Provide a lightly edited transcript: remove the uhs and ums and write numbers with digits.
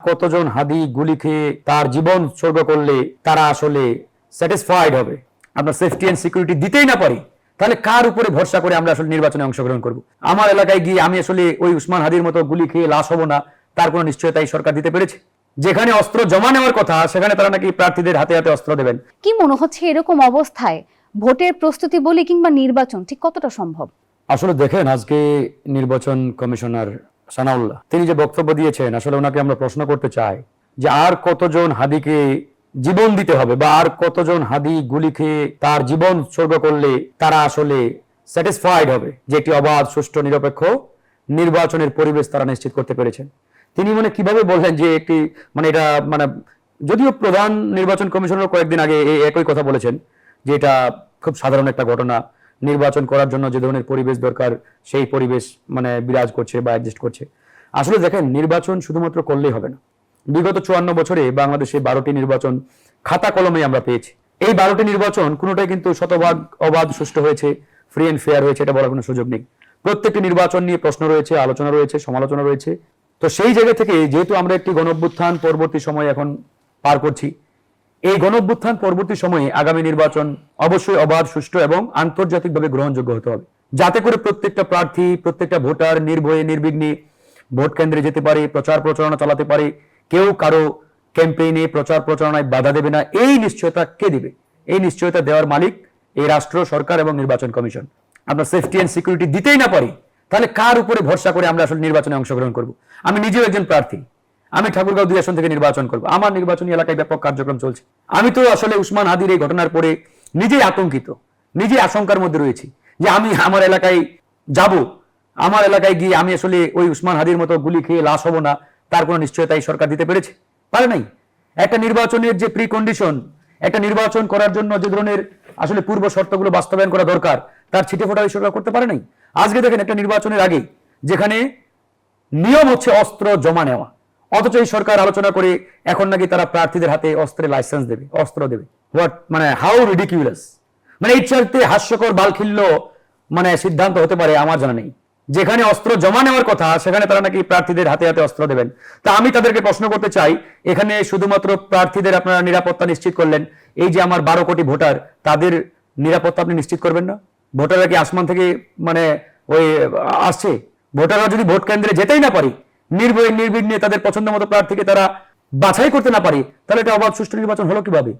কতজন হাদি গুলি খেয়ে তার জীবন উৎসর্গ করলে তারা আসলে স্যাটিসফাইড হবে? আমরা সেফটি এন্ড সিকিউরিটি দিতেই না পারি, তাহলে কার উপরে ভরসা করে আমরা আসলে নির্বাচনে অংশগ্রহণ করব? আমার এলাকায় গিয়ে আমি আসলে ওই উসমান হাদির মতো গুলি খেয়ে লাশ হব না, তার কোনো নিশ্চয়তা এই সরকার দিতে পেরেছে? যেখানে অস্ত্র জমা নেওয়ার কথা সেখানে তারা নাকি প্রার্থীদের হাতে হাতে অস্ত্র দেবেন। কি মনে হচ্ছে এরকম অবস্থায় ভোটের প্রস্তুতি বলি কিংবা নির্বাচন ঠিক কতটা সম্ভব? আসলে দেখেন, আজকে নির্বাচন কমিশনার সানাউল্লাহ তিনি যে বক্তব্য দিয়েছেন, আসলে ওনাকে আমরা প্রশ্ন করতে চাই যে আর কতজন হাদিকে জীবন দিতে হবে, বা আর কতজন হাদি গুলি খেয়ে তার জীবন উৎসর্গ করলে তারা আসলে স্যাটিসফাইড হবে যে একটি অবাধ, সুষ্ঠু, নিরপেক্ষ নির্বাচনের পরিবেশ তারা নিশ্চিত করতে পেরেছেন। তিনি কিভাবে বললেন যে একটি এটা যদিও প্রধান নির্বাচন কমিশনার কয়েকদিন আগে এই একই কথা বলেছেন যে এটা খুব সাধারণ একটা ঘটনা, নির্বাচন করার জন্য যে ধরনের পরিবেশ দরকার সেই পরিবেশ বিরাজ করছে বা অ্যাডজাস্ট করছে। আসলে দেখেন, নির্বাচন শুধুমাত্র করলেই হবে না। বিগত 54 বছরে বাংলাদেশে 12টি নির্বাচন খাতা কলমে আমরা পেয়েছি। এই 12টি নির্বাচন কোনোটাই কিন্তু শতভাগ অবাধ, সুষ্ঠু হয়েছে, ফ্রি এন্ড ফেয়ার হয়েছে এটা বলার কোনো সুযোগ নেই। প্রত্যেকটি নির্বাচন নিয়ে প্রশ্ন রয়েছে, আলোচনা রয়েছে, সমালোচনা রয়েছে। তো সেই জায়গা থেকে যেহেতু আমরা একটি গণঅভ্যুত্থান পরবর্তী সময় এখন পার করছি, এই গণঅভ্যুত্থান পরবর্তী সময়ে আগামী নির্বাচন অবশ্যই অবাধ, সুষ্ঠু এবং আন্তর্জাতিকভাবে গ্রহণযোগ্য হতে হবে, যাতে করে প্রত্যেকটা প্রার্থী, প্রত্যেকটা ভোটার নির্ভয়ে নির্বিঘ্নে ভোট কেন্দ্রে যেতে পারে, প্রচার প্রচারণা চালাতে পারে, কেউ কারো ক্যাম্পেইনে প্রচার প্রচারণায় বাধা দেবে না। এই নিশ্চয়তা কে দিবে? এই নিশ্চয়তা দেওয়ার মালিক এই রাষ্ট্র, সরকার এবং নির্বাচন কমিশন। আমরা সেফটি এন্ড সিকিউরিটি দিতেই না পারি, তাহলে কার উপরে ভরসা করে আমরা আসলে নির্বাচনে অংশগ্রহণ করব? আমি নিজেও একজন প্রার্থী, আমি ঠাকুরগাঁও 2 আসন থেকে নির্বাচন করব। আমার নির্বাচনী এলাকায় ব্যাপক কার্যক্রম চলছে। আমি তো আসলে উসমান হাদির এই ঘটনার পরে নিজেই আতঙ্কিত, নিজেই আশঙ্কার মধ্যে রয়েছি যে আমি আমার এলাকায় যাব, আমার এলাকায় গিয়ে আমি আসলে ওই উসমান হাদির মতো গুলি খেয়ে লাশ হব না, তার কোনো নিশ্চয়তা এই সরকার দিতে পেরেছে? পারে নাই। একটা নির্বাচনের যে প্রি কন্ডিশন, একটা নির্বাচন করার জন্য যে ধরনের আসলে পূর্ব শর্তগুলো বাস্তবায়ন করা দরকার, তার ছিটে ফোটা এই সরকার করতে পারে নাই। আজকে দেখেন, একটা নির্বাচনের আগে যেখানে নিয়ম হচ্ছে অস্ত্র জমা নেওয়া, অথচ এই সরকার আলোচনা করে এখন নাকি তারা প্রার্থীদের হাতে অস্ত্রের লাইসেন্স দেবে, অস্ত্র দেবে। What, how ridiculous! এই চাইতে হাস্যকর বালখিল্য সিদ্ধান্ত হতে পারে আমার জানা নেই। যেখানে অস্ত্র জমা নেওয়ার কথা সেখানে তারা নাকি প্রার্থীদের হাতে হাতে অস্ত্র দেবেন। তা আমি তাদেরকে প্রশ্ন করতে চাই, এখানে শুধুমাত্র প্রার্থীদের আপনারা নিরাপত্তা নিশ্চিত করলেন, এই যে আমার 12 কোটি ভোটার, তাদের নিরাপত্তা আপনি নিশ্চিত করবেন না? ভোটাররা কি আসমান থেকে ওই আসছে? ভোটাররা যদি ভোট কেন্দ্রে যেতেই না পারি, নির্ভয়ে নির্বিঘ্নে তাদের পছন্দ মতো প্রার্থীকে তারা বাছাই করতে না পারি, তাহলে এটা অবাধ, সুষ্ঠু নির্বাচন হলো কিভাবে?